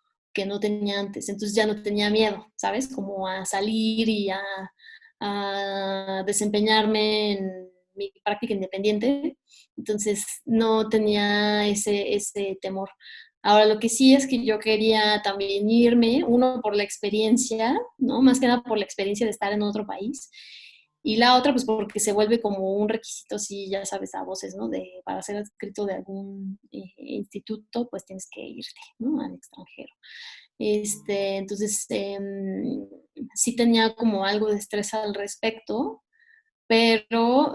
A: tenía antes. Entonces ya no tenía miedo, ¿sabes? Como a salir y a desempeñarme en mi práctica independiente. Entonces no tenía ese temor. Ahora, lo que sí es que yo quería también irme, uno por la experiencia, ¿no? Más que nada por la experiencia de estar en otro país. Y la otra, pues porque se vuelve como un requisito, sí, ya sabes, a voces, ¿no? Para ser adscrito de algún instituto, pues tienes que irte, ¿no? Al extranjero. Entonces, sí tenía como algo de estrés al respecto, pero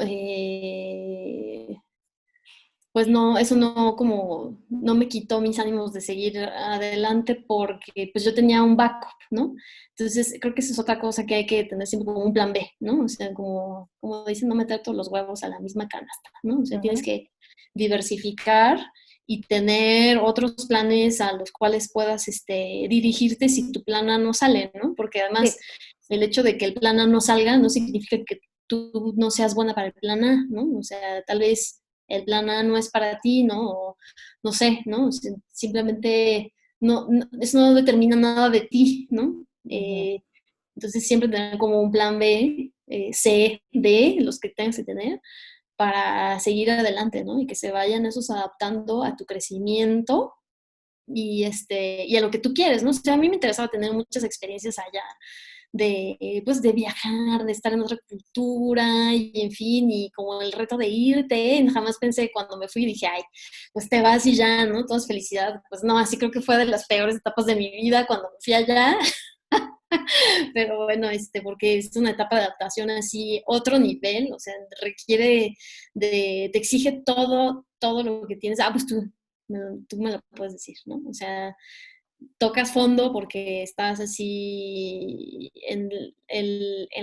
A: pues no, eso no como, no me quitó mis ánimos de seguir adelante porque pues yo tenía un backup, ¿no? Entonces creo que esa es otra cosa que hay que tener siempre como un plan B, ¿no? O sea, como dicen, no meter todos los huevos a la misma canasta, ¿no? O sea, tienes
B: Ujú.
A: que diversificar y tener otros planes a los cuales puedas dirigirte si tu plan A no sale, ¿no? Porque además
B: Sí.
A: el hecho de que el plan A no salga no significa que tú no seas buena para el plan A, ¿no? O sea, tal vez el plan A no es para ti, ¿no? O no sé, ¿no? Simplemente eso no determina nada de ti, ¿no?
B: Ujú.
A: Entonces siempre tener como un plan B, C, D, los que tengas que tener, para seguir adelante, ¿no? Y que se vayan esos adaptando a tu crecimiento y a lo que tú quieres, ¿no? O sea, a mí me interesaba tener muchas experiencias allá, pues, de viajar, de estar en otra cultura, y en fin, y como el reto de irte, jamás pensé cuando me fui, dije, ay, pues te vas y ya, ¿no? Todo es felicidad. Pues no, así creo que fue de las peores etapas de mi vida cuando me fui allá, pero bueno, porque es una etapa de adaptación así, otro nivel, o sea, requiere te exige todo lo que tienes. Pues tú me lo puedes decir, ¿no? O sea, tocas fondo porque estás así en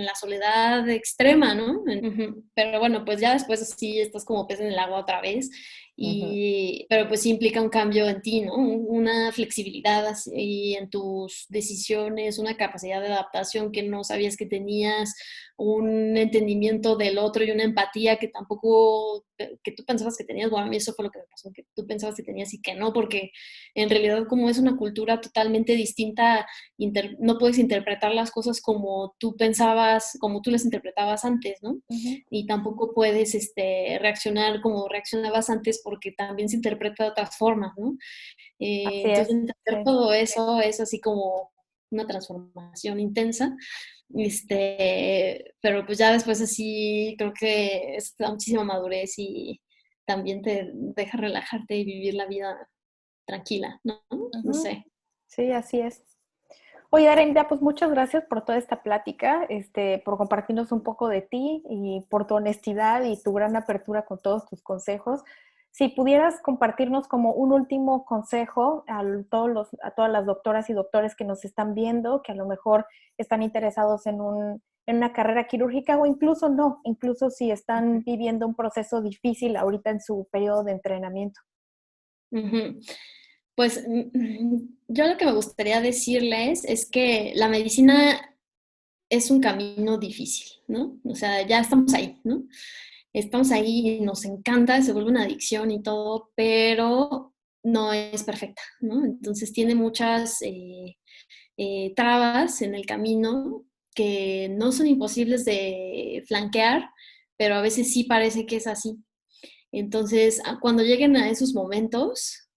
A: la soledad extrema, ¿no? Ujú. Pero bueno, pues ya después sí estás como pez en el agua otra vez,
B: Ujú.
A: pero pues sí implica un cambio en ti, ¿no? Una flexibilidad así en tus decisiones, una capacidad de adaptación que no sabías que tenías, un entendimiento del otro y una empatía que tampoco, que tú pensabas que tenías. Bueno, a mí eso fue lo que me pasó, que tú pensabas que tenías y que no, porque en realidad como es una cultura totalmente distinta, no puedes interpretar las cosas como tú pensabas, como tú las interpretabas antes, ¿no?
B: Ujú.
A: Y tampoco puedes reaccionar como reaccionabas antes porque también se interpreta de otras formas, ¿no?
B: Así
A: Entonces
B: es,
A: entender
B: sí.
A: todo eso es así como una transformación intensa. Pero pues ya después así creo que es da muchísima madurez y también te deja relajarte y vivir la vida tranquila, ¿no? No
B: Ujú.
A: sé.
B: Sí, así es. Oye, Arenita, pues muchas gracias por toda esta plática, por compartirnos un poco de ti y por tu honestidad y tu gran apertura con todos tus consejos. Si pudieras compartirnos como un último consejo a todas las doctoras y doctores que nos están viendo, que a lo mejor están interesados en una carrera quirúrgica o incluso no, incluso si están viviendo un proceso difícil ahorita en su periodo de entrenamiento.
A: Ujú. Pues yo lo que me gustaría decirles es que la medicina es un camino difícil, ¿no? O sea, ya estamos ahí, ¿no? Estamos ahí y nos encanta, se vuelve una adicción y todo, pero no es perfecta, ¿no? Entonces tiene muchas trabas en el camino que no son imposibles de flanquear, pero a veces sí parece que es así. Entonces, cuando lleguen a esos momentos,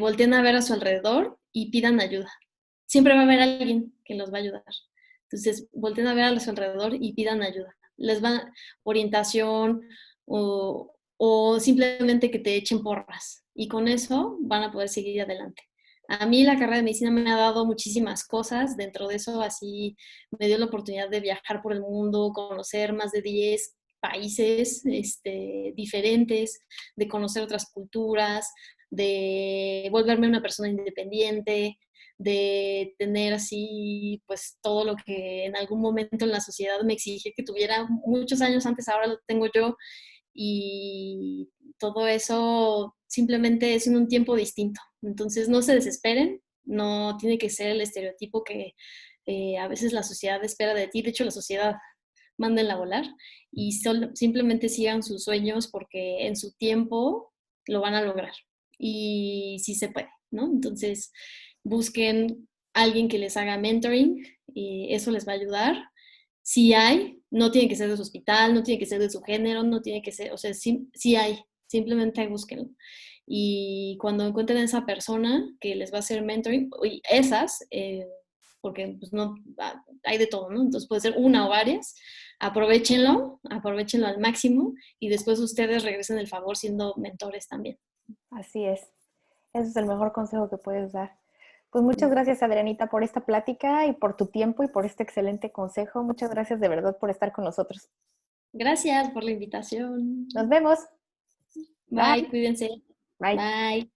A: volteen a ver a su alrededor y pidan ayuda. Siempre va a haber alguien que los va a ayudar. Entonces, volteen a ver a su alrededor y pidan ayuda. Les va orientación o simplemente que te echen porras. Y con eso van a poder seguir adelante. A mí la carrera de medicina me ha dado muchísimas cosas. Dentro de eso, así me dio la oportunidad de viajar por el mundo, conocer más de 10 países diferentes, de conocer otras culturas, de volverme una persona independiente, de tener así, pues todo lo que en algún momento en la sociedad me exige que tuviera muchos años antes, ahora lo tengo yo, y todo eso simplemente es en un tiempo distinto. Entonces no se desesperen, no tiene que ser el estereotipo que a veces la sociedad espera de ti. De hecho, la sociedad mándenla a volar y simplemente sigan sus sueños porque en su tiempo lo van a lograr y sí se puede, ¿no? Entonces busquen a alguien que les haga mentoring y eso les va a ayudar. Si hay, no tiene que ser de su hospital, no tiene que ser de su género, no tiene que ser, o sea, sí hay, simplemente búsquenlo. Y cuando encuentren a esa persona que les va a hacer mentoring, y esas, porque pues no, hay de todo, ¿no? Entonces puede ser una o varias, aprovechenlo al máximo y después ustedes regresen el favor siendo mentores también.
B: Así es. Ese es el mejor consejo que puedes dar. Pues muchas gracias, Adrianita, por esta plática y por tu tiempo y por este excelente consejo. Muchas gracias de verdad por estar con nosotros.
A: Gracias por la invitación.
B: Nos vemos.
A: Bye,
B: Bye.
A: cuídense.
B: Bye.
A: Bye.